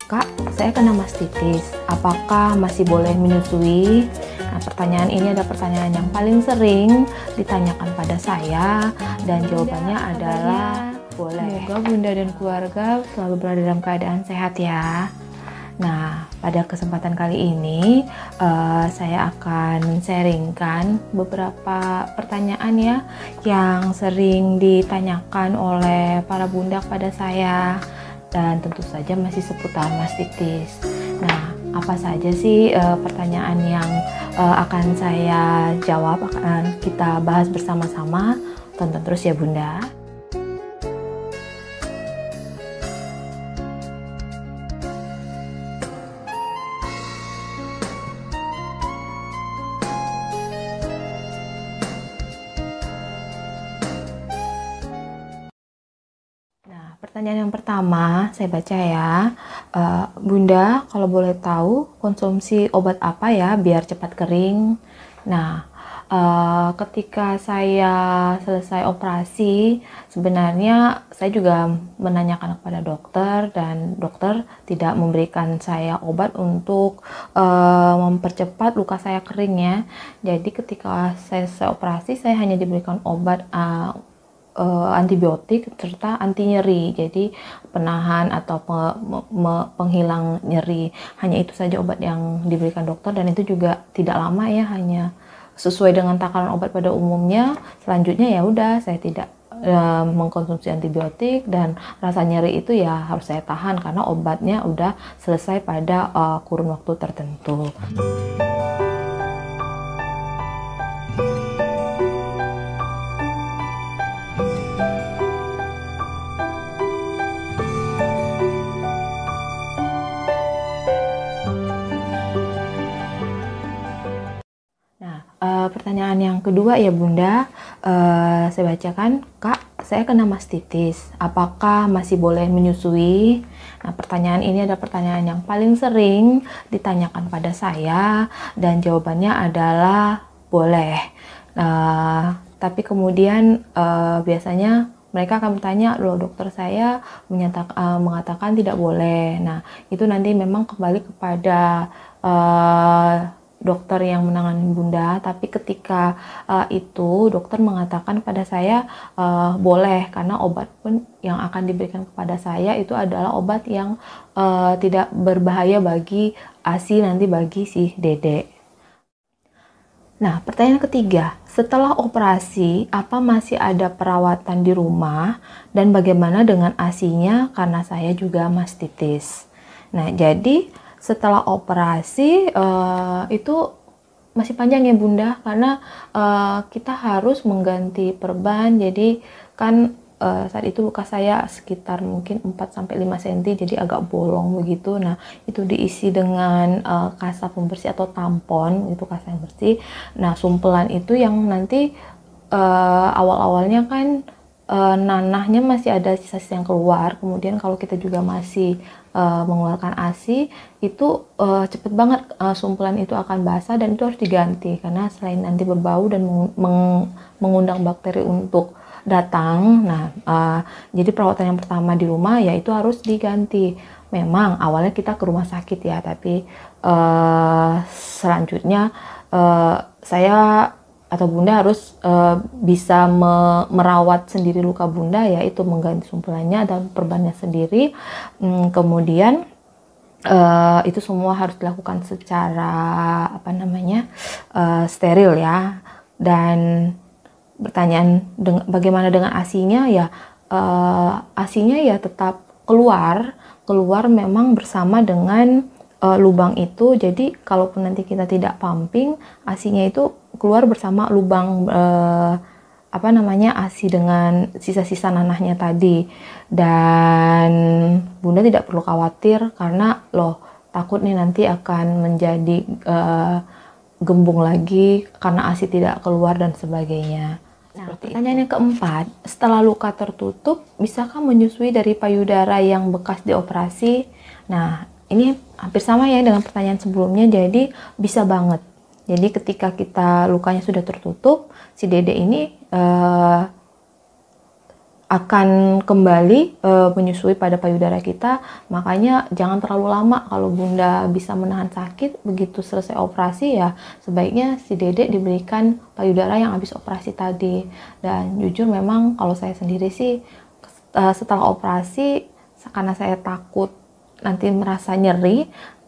Kak, saya kena mastitis. Apakah masih boleh menyusui? Nah, pertanyaan ini adalah pertanyaan yang paling sering ditanyakan pada saya dan jawabannya adalah boleh. Semoga Bunda dan keluarga selalu berada dalam keadaan sehat ya. Nah, pada kesempatan kali ini saya akan sharingkan beberapa pertanyaan ya yang sering ditanyakan oleh para bunda kepada saya dan tentu saja masih seputar mastitis. Nah, apa saja sih pertanyaan yang akan saya jawab, akan kita bahas bersama-sama. Tonton terus ya Bunda. Pertanyaan yang pertama saya baca ya, Bunda kalau boleh tahu konsumsi obat apa ya biar cepat kering? Nah, ketika saya selesai operasi sebenarnya saya juga menanyakan kepada dokter dan dokter tidak memberikan saya obat untuk mempercepat luka saya kering ya. Jadi ketika saya selesai operasi saya hanya diberikan obat antibiotik serta anti nyeri, jadi penahan atau penghilang nyeri. Hanya itu saja obat yang diberikan dokter dan itu juga tidak lama ya, hanya sesuai dengan takaran obat pada umumnya. Selanjutnya ya udah saya tidak mengkonsumsi antibiotik dan rasa nyeri itu ya harus saya tahan karena obatnya udah selesai pada kurun waktu tertentu. Pertanyaan yang kedua ya Bunda, saya bacakan, Kak, saya kena mastitis. Apakah masih boleh menyusui? Nah, pertanyaan ini adalah pertanyaan yang paling sering ditanyakan pada saya dan jawabannya adalah boleh. Tapi kemudian biasanya mereka akan bertanya, loh dokter saya mengatakan tidak boleh. Nah, itu nanti memang kembali kepada dokter yang menangani Bunda, tapi ketika itu dokter mengatakan pada saya boleh karena obat pun yang akan diberikan kepada saya itu adalah obat yang tidak berbahaya bagi ASI nanti bagi si Dede. Nah, pertanyaan ketiga, setelah operasi apa masih ada perawatan di rumah dan bagaimana dengan ASI-nya karena saya juga mastitis. Nah, jadi setelah operasi itu masih panjang ya Bunda karena kita harus mengganti perban. Jadi kan saat itu luka saya sekitar mungkin 4-5 cm jadi agak bolong begitu. Nah, itu diisi dengan kasa pembersih atau tampon, itu kasa yang bersih. Nah, sumpelan itu yang nanti awal-awalnya kan nanahnya masih ada sisa-sisa yang keluar. Kemudian kalau kita juga masih mengeluarkan ASI itu cepet banget sumpelan itu akan basah dan itu harus diganti karena selain nanti berbau dan mengundang bakteri untuk datang. Nah, jadi perawatan yang pertama di rumah yaitu harus diganti. Memang awalnya kita ke rumah sakit ya, tapi selanjutnya saya atau Bunda harus bisa merawat sendiri luka Bunda, yaitu mengganti sumpelannya dan perbannya sendiri. Kemudian itu semua harus dilakukan secara steril ya. Dan pertanyaan bagaimana dengan ASI-nya ya, ASI-nya ya tetap keluar memang bersama dengan lubang itu. Jadi kalaupun nanti kita tidak pumping, ASI-nya itu keluar bersama lubang ASI dengan sisa-sisa nanahnya tadi. Dan Bunda tidak perlu khawatir karena takut nih nanti akan menjadi gembung lagi karena ASI tidak keluar dan sebagainya. Nah, pertanyaan yang keempat, setelah luka tertutup, bisakah menyusui dari payudara yang bekas dioperasi? Nah, ini hampir sama ya dengan pertanyaan sebelumnya, jadi bisa banget. Jadi ketika kita lukanya sudah tertutup, si Dede ini akan kembali menyusui pada payudara kita. Makanya jangan terlalu lama. Kalau Bunda bisa menahan sakit, begitu selesai operasi ya sebaiknya si dedek diberikan payudara yang habis operasi tadi. Dan jujur memang kalau saya sendiri sih setelah operasi, karena saya takut nanti merasa nyeri,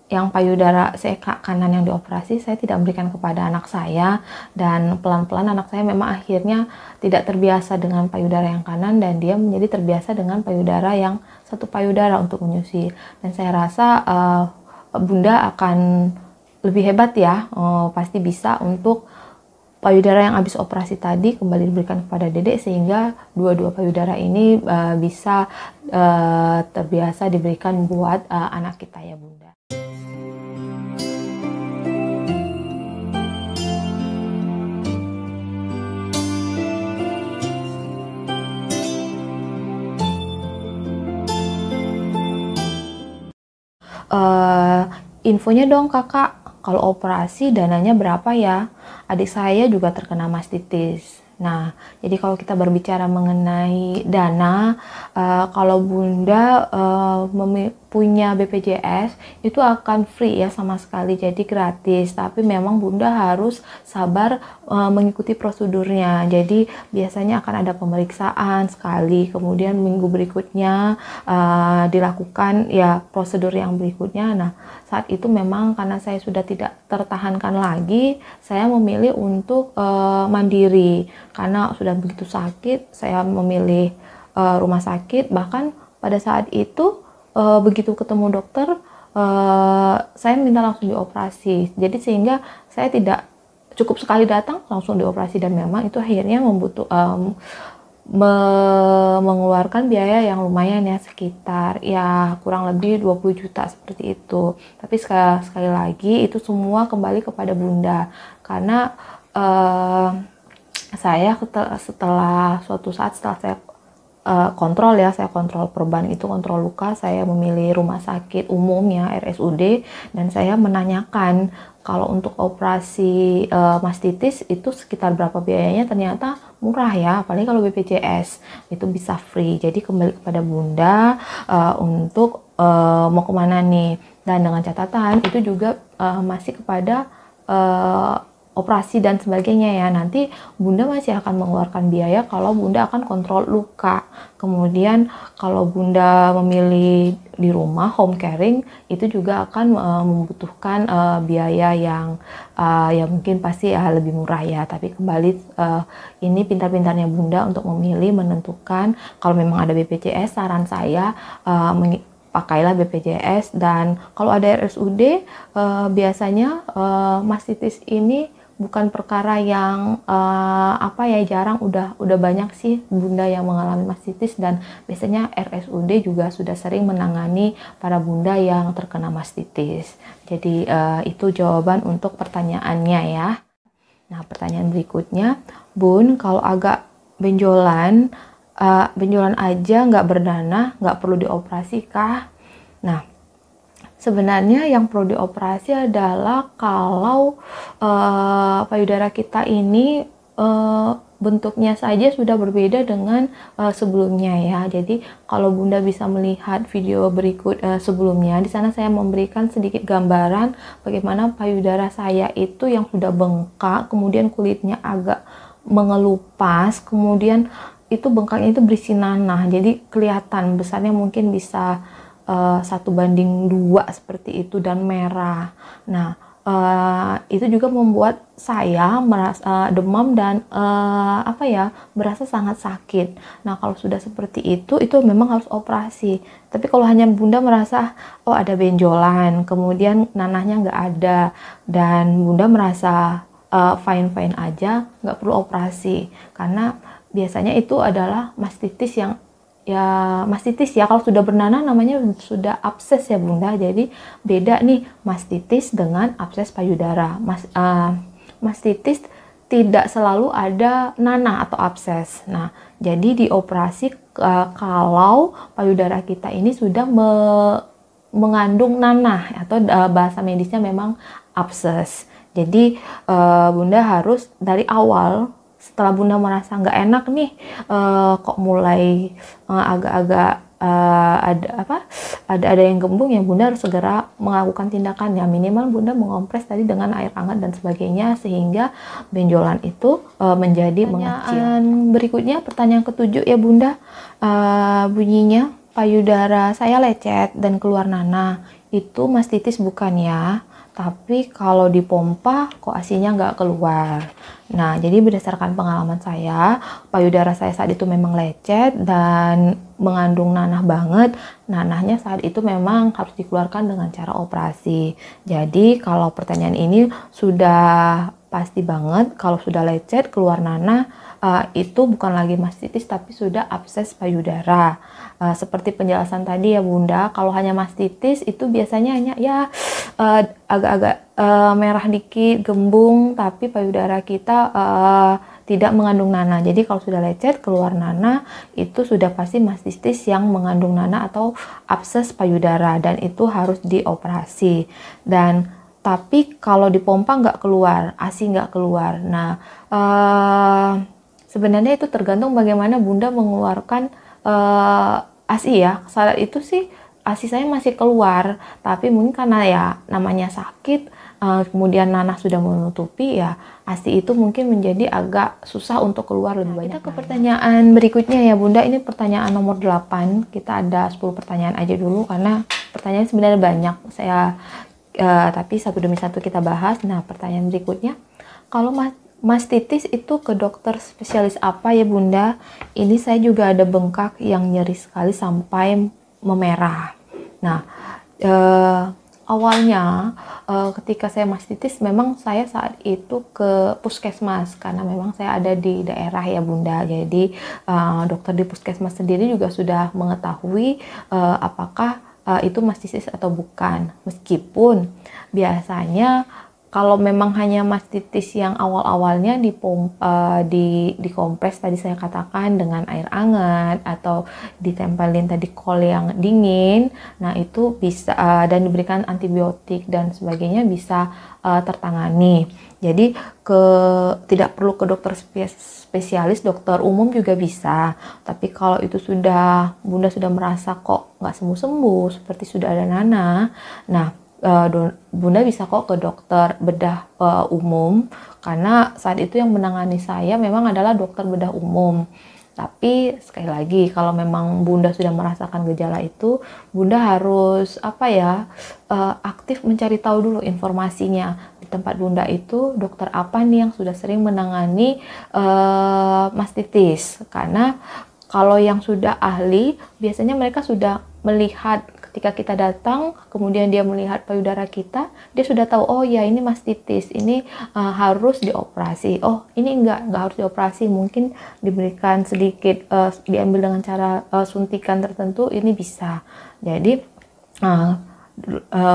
yang payudara saya kanan yang dioperasi saya tidak berikan kepada anak saya, dan pelan-pelan anak saya memang akhirnya tidak terbiasa dengan payudara yang kanan dan dia menjadi terbiasa dengan payudara yang satu payudara untuk menyusui. Dan saya rasa Bunda akan lebih hebat ya, pasti bisa untuk payudara yang habis operasi tadi kembali diberikan kepada dedek sehingga dua-dua payudara ini bisa terbiasa diberikan buat anak kita ya Bunda. Infonya dong kakak, kalau operasi dananya berapa ya? Adik saya juga terkena mastitis. Nah, jadi kalau kita berbicara mengenai dana, kalau Bunda punya BPJS itu akan free ya sama sekali, jadi gratis. Tapi memang Bunda harus sabar mengikuti prosedurnya. Jadi biasanya akan ada pemeriksaan sekali, kemudian minggu berikutnya dilakukan ya prosedur yang berikutnya. Nah, saat itu memang karena saya sudah tidak tertahankan lagi, saya memilih untuk mandiri. Karena sudah begitu sakit, saya memilih rumah sakit. Bahkan pada saat itu begitu ketemu dokter, saya minta langsung dioperasi. Jadi sehingga saya tidak cukup sekali datang langsung dioperasi, dan memang itu akhirnya mengeluarkan biaya yang lumayan ya, sekitar ya kurang lebih 20 juta seperti itu. Tapi sekali lagi itu semua kembali kepada Bunda, karena saya setelah suatu saat setelah saya kontrol ya, saya kontrol perban itu, kontrol luka, saya memilih rumah sakit umum ya, RSUD, dan saya menanyakan kalau untuk operasi mastitis itu sekitar berapa biayanya. Ternyata murah ya, apalagi kalau BPJS itu bisa free. Jadi kembali kepada Bunda untuk mau kemana nih, dan dengan catatan itu juga masih kepada operasi dan sebagainya ya. Nanti Bunda masih akan mengeluarkan biaya kalau Bunda akan kontrol luka. Kemudian kalau Bunda memilih di rumah home caring, itu juga akan membutuhkan biaya yang ya mungkin pasti lebih murah ya. Tapi kembali ini pintar-pintarnya Bunda untuk memilih, menentukan. Kalau memang ada BPJS, saran saya pakailah BPJS. Dan kalau ada RSUD, biasanya mastitis ini bukan perkara yang jarang, udah banyak sih Bunda yang mengalami mastitis, dan biasanya RSUD juga sudah sering menangani para Bunda yang terkena mastitis. Jadi itu jawaban untuk pertanyaannya ya. Nah, pertanyaan berikutnya, Bun, kalau agak benjolan aja nggak berdarah, nggak perlu dioperasi kah? Nah, sebenarnya yang perlu dioperasi adalah kalau payudara kita ini bentuknya saja sudah berbeda dengan sebelumnya ya. Jadi kalau Bunda bisa melihat video berikut sebelumnya, di sana saya memberikan sedikit gambaran bagaimana payudara saya itu yang sudah bengkak, kemudian kulitnya agak mengelupas, kemudian itu bengkaknya itu berisi nanah. Jadi kelihatan besarnya mungkin bisa 1:2 seperti itu, dan merah. Nah, itu juga membuat saya merasa demam dan berasa sangat sakit. Nah, kalau sudah seperti itu memang harus operasi. Tapi kalau hanya Bunda merasa ada benjolan, kemudian nanahnya nggak ada, dan Bunda merasa fine-fine aja, nggak perlu operasi. Karena biasanya itu adalah mastitis ya, kalau sudah bernanah namanya sudah abses ya Bunda. Jadi beda nih mastitis dengan abses payudara. Mastitis tidak selalu ada nanah atau abses. Nah, jadi dioperasi kalau payudara kita ini sudah mengandung nanah, atau bahasa medisnya memang abses. Jadi Bunda harus dari awal setelah Bunda merasa nggak enak nih, kok mulai agak-agak ada yang gembung, ya Bunda harus segera melakukan tindakan, ya minimal Bunda mengompres tadi dengan air hangat dan sebagainya sehingga benjolan itu menjadi mengecil. Berikutnya pertanyaan ketujuh ya Bunda, bunyinya, payudara saya lecet dan keluar nanah, itu mastitis bukan ya? Tapi kalau dipompa kok asinya nggak keluar. Nah, jadi berdasarkan pengalaman saya, payudara saya saat itu memang lecet dan mengandung nanah banget. Nanahnya saat itu memang harus dikeluarkan dengan cara operasi. Jadi kalau pertanyaan ini sudah pasti banget, kalau sudah lecet keluar nanah, itu bukan lagi mastitis tapi sudah abses payudara. Seperti penjelasan tadi ya Bunda, kalau hanya mastitis itu biasanya hanya ya agak-agak merah dikit, gembung, tapi payudara kita tidak mengandung nanah. Jadi kalau sudah lecet keluar nanah, itu sudah pasti mastitis yang mengandung nanah atau abses payudara, dan itu harus dioperasi. Dan tapi kalau dipompa nggak keluar, ASI nggak keluar. Nah, sebenarnya itu tergantung bagaimana Bunda mengeluarkan ASI ya. Saat itu sih ASI saya masih keluar, tapi mungkin karena ya namanya sakit, kemudian nanah sudah menutupi, ya ASI itu mungkin menjadi agak susah untuk keluar lebih banyak. Kita ke pertanyaan berikutnya ya Bunda, ini pertanyaan nomor 8. Kita ada 10 pertanyaan aja dulu karena pertanyaan sebenarnya banyak. Tapi satu demi satu kita bahas. Nah, pertanyaan berikutnya, kalau mastitis itu ke dokter spesialis apa ya Bunda? Ini saya juga ada bengkak yang nyeri sekali sampai memerah. Nah, awalnya ketika saya mastitis memang saya saat itu ke puskesmas karena memang saya ada di daerah ya Bunda. Jadi dokter di puskesmas sendiri juga sudah mengetahui apakah itu mastitis atau bukan. Meskipun biasanya kalau memang hanya mastitis yang awal-awalnya dikompres tadi saya katakan dengan air hangat atau ditempelin tadi kol yang dingin, nah itu bisa dan diberikan antibiotik dan sebagainya bisa tertangani. Jadi tidak perlu ke dokter spesialis, dokter umum juga bisa. Tapi kalau itu Bunda sudah merasa kok nggak sembuh-sembuh, seperti sudah ada nanah, nah Bunda bisa kok ke dokter bedah umum, karena saat itu yang menangani saya memang adalah dokter bedah umum. Tapi sekali lagi, kalau memang Bunda sudah merasakan gejala itu, Bunda harus aktif mencari tahu dulu informasinya. Di tempat Bunda itu dokter apa nih yang sudah sering menangani mastitis, karena kalau yang sudah ahli biasanya mereka sudah melihat. Ketika kita datang, kemudian dia melihat payudara kita, dia sudah tahu, oh ya ini mastitis, ini harus dioperasi. Oh ini enggak harus dioperasi, mungkin diberikan sedikit, diambil dengan cara suntikan tertentu, ini bisa. Jadi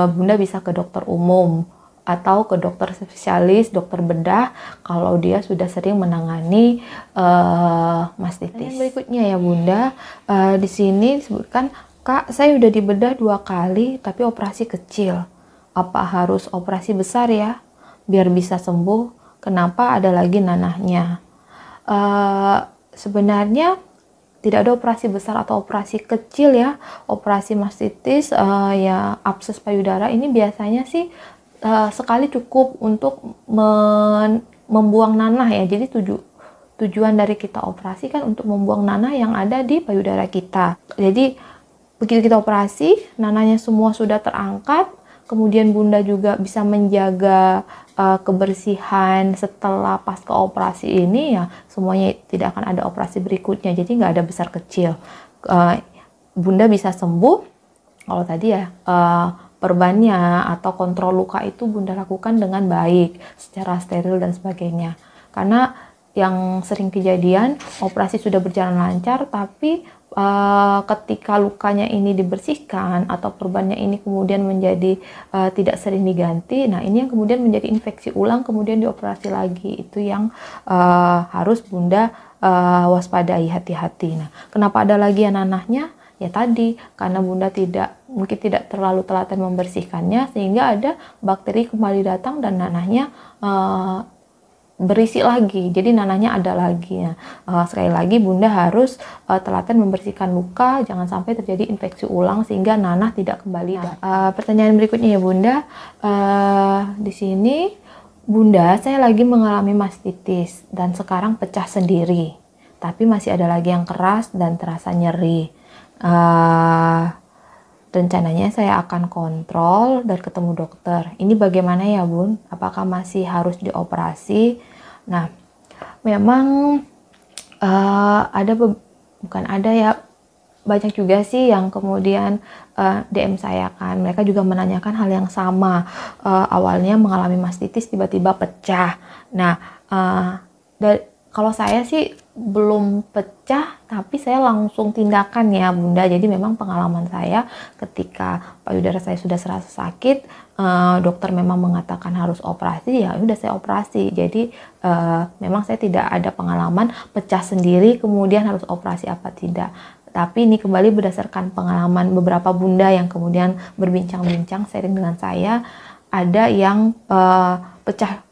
Bunda bisa ke dokter umum atau ke dokter spesialis, dokter bedah kalau dia sudah sering menangani mastitis. Dan berikutnya ya Bunda, di sini disebutkan, Kak, saya udah dibedah 2 kali, tapi operasi kecil. Apa harus operasi besar ya? Biar bisa sembuh, kenapa ada lagi nanahnya? Sebenarnya tidak ada operasi besar atau operasi kecil ya. Operasi mastitis, ya abses payudara ini biasanya sih sekali cukup untuk membuang nanah ya. Jadi tujuan dari kita operasi kan untuk membuang nanah yang ada di payudara kita. Jadi begitu kita operasi, nanahnya semua sudah terangkat, kemudian Bunda juga bisa menjaga kebersihan setelah pasca operasi ini, ya semuanya tidak akan ada operasi berikutnya, jadi nggak ada besar kecil. Bunda bisa sembuh kalau tadi ya perbannya atau kontrol luka itu Bunda lakukan dengan baik, secara steril dan sebagainya. Karena yang sering kejadian operasi sudah berjalan lancar, tapi ketika lukanya ini dibersihkan atau perbannya ini kemudian menjadi tidak sering diganti, nah ini yang kemudian menjadi infeksi ulang, kemudian dioperasi lagi. Itu yang harus Bunda waspadai, hati-hati. Nah, kenapa ada lagi yang nanahnya? Ya tadi, karena Bunda mungkin tidak terlalu telaten membersihkannya, sehingga ada bakteri kembali datang dan nanahnya berisi lagi, jadi nanahnya ada lagi. Nah, sekali lagi Bunda harus telaten membersihkan luka, jangan sampai terjadi infeksi ulang sehingga nanah tidak kembali. Pertanyaan berikutnya ya Bunda, di sini Bunda, saya lagi mengalami mastitis dan sekarang pecah sendiri, tapi masih ada lagi yang keras dan terasa nyeri. Rencananya saya akan kontrol dan ketemu dokter. Ini bagaimana ya Bun? Apakah masih harus dioperasi? Nah, memang bukan ada ya, banyak juga sih yang kemudian DM saya kan. Mereka juga menanyakan hal yang sama. Awalnya mengalami mastitis tiba-tiba pecah. Nah, kalau saya sih belum pecah, tapi saya langsung tindakan ya Bunda. Jadi memang pengalaman saya ketika payudara saya sudah serasa sakit, dokter memang mengatakan harus operasi, ya udah saya operasi. Jadi memang saya tidak ada pengalaman pecah sendiri kemudian harus operasi apa tidak. Tapi ini kembali berdasarkan pengalaman beberapa Bunda yang kemudian berbincang-bincang sharing dengan saya, ada yang pecah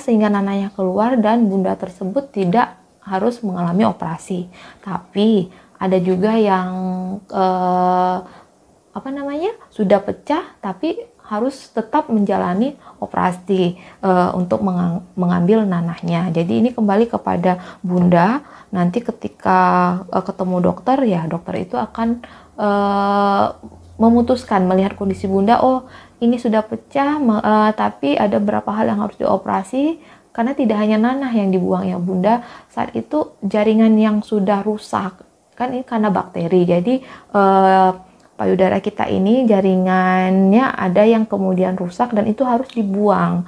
sehingga nanahnya keluar dan Bunda tersebut tidak harus mengalami operasi. Tapi ada juga yang sudah pecah tapi harus tetap menjalani operasi untuk mengambil nanahnya. Jadi ini kembali kepada Bunda. Nanti ketika ketemu dokter, ya dokter itu akan memutuskan melihat kondisi Bunda. Oh, ini sudah pecah, tapi ada beberapa hal yang harus dioperasi, karena tidak hanya nanah yang dibuang ya Bunda. Saat itu jaringan yang sudah rusak, kan ini karena bakteri. Jadi payudara kita ini jaringannya ada yang kemudian rusak dan itu harus dibuang.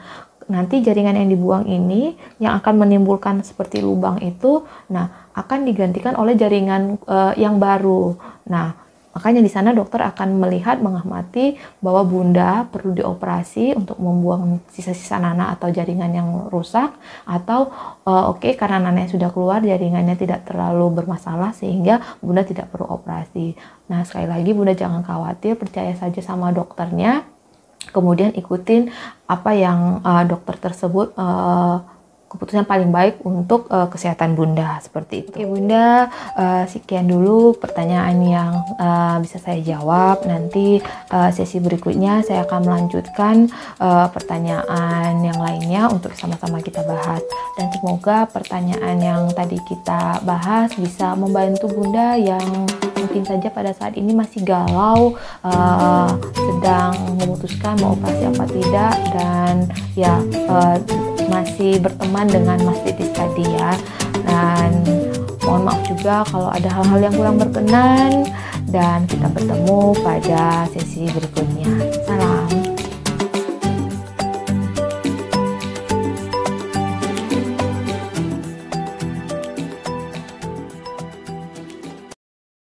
Nanti jaringan yang dibuang ini yang akan menimbulkan seperti lubang itu, nah akan digantikan oleh jaringan yang baru. Nah, makanya di sana dokter akan melihat, mengamati bahwa Bunda perlu dioperasi untuk membuang sisa-sisa nanah atau jaringan yang rusak, atau oke, karena nanahnya sudah keluar, jaringannya tidak terlalu bermasalah sehingga Bunda tidak perlu operasi. Nah, sekali lagi Bunda jangan khawatir, percaya saja sama dokternya, kemudian ikutin apa yang dokter tersebut keputusan paling baik untuk kesehatan Bunda, seperti itu. Oke Bunda, sekian dulu pertanyaan yang bisa saya jawab. Nanti sesi berikutnya saya akan melanjutkan pertanyaan yang lainnya untuk sama-sama kita bahas. Dan semoga pertanyaan yang tadi kita bahas bisa membantu Bunda yang mungkin saja pada saat ini masih galau, sedang memutuskan mau operasi apa tidak, dan ya masih berteman dengan mastitis tadi ya. Dan mohon maaf juga kalau ada hal-hal yang kurang berkenan, dan kita bertemu pada sesi berikutnya.